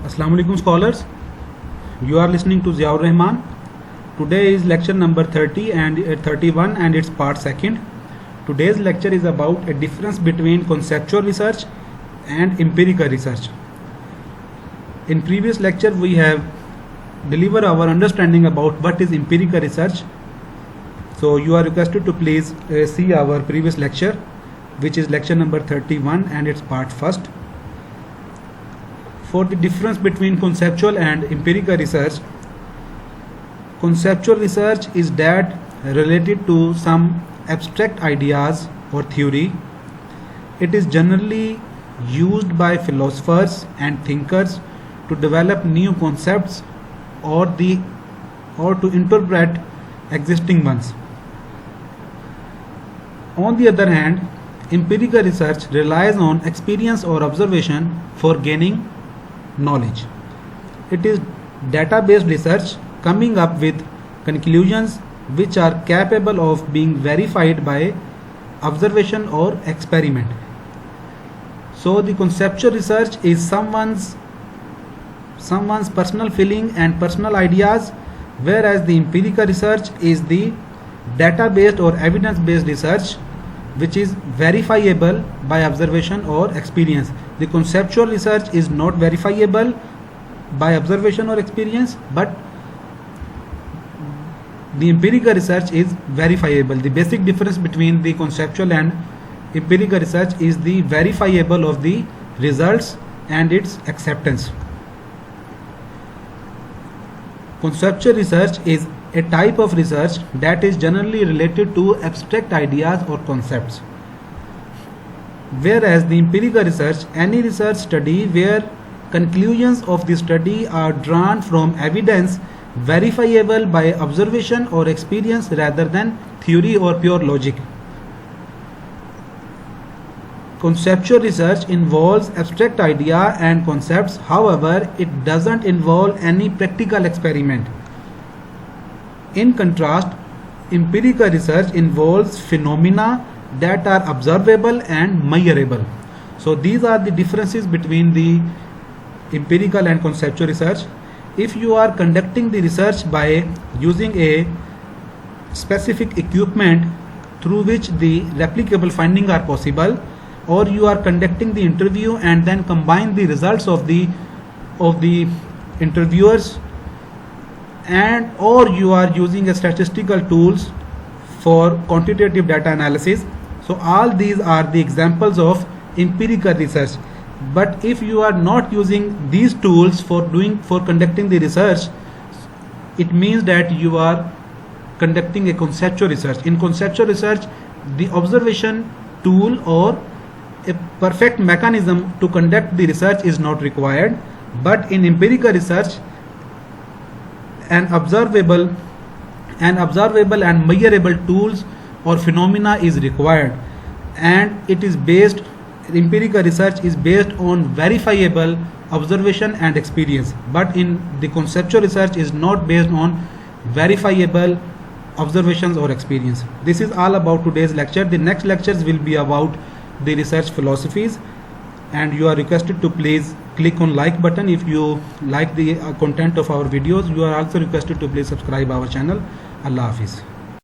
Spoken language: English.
Assalamu alaikum scholars. You are listening to Ziaur Rahman. Today is lecture number 30 and 31 and it's part second. Today's lecture is about a difference between conceptual research and empirical research. In previous lecture we have delivered our understanding about what is empirical research. So you are requested to please see our previous lecture, which is lecture number 31 and it's part first. For the difference between conceptual and empirical research, conceptual research is that related to some abstract ideas or theory. It is generally used by philosophers and thinkers to develop new concepts or to interpret existing ones. On the other hand, empirical research relies on experience or observation for gaining knowledge. It is data-based research coming up with conclusions which are capable of being verified by observation or experiment. So the conceptual research is someone's personal feeling and personal ideas, whereas the empirical research is the data-based or evidence-based research which is verifiable by observation or experience. The conceptual research is not verifiable by observation or experience, but the empirical research is verifiable. The basic difference between the conceptual and empirical research is the verifiable of the results and its acceptance. Conceptual research is a type of research that is generally related to abstract ideas or concepts, whereas the empirical research, any research study where conclusions of the study are drawn from evidence verifiable by observation or experience rather than theory or pure logic. Conceptual research involves abstract idea and concepts, however, it doesn't involve any practical experiment. In contrast, empirical research involves phenomena that are observable and measurable. So these are the differences between the empirical and conceptual research. If you are conducting the research by using a specific equipment through which the replicable findings are possible, or you are conducting the interview and then combine the results of the interviewers, and or you are using a statistical tools for quantitative data analysis. So all these are the examples of empirical research. But if you are not using these tools for conducting the research, it means that you are conducting a conceptual research. In conceptual research, the observation tool or a perfect mechanism to conduct the research is not required, but in empirical research an observable and measurable tools or phenomena is required, and empirical research is based on verifiable observation and experience, but in the conceptual research is not based on verifiable observations or experience. This is all about today's lecture. The next lectures will be about the research philosophies, and you are requested to please click on like button if you like the content of our videos. You are also requested to please subscribe our channel. Allah Hafiz.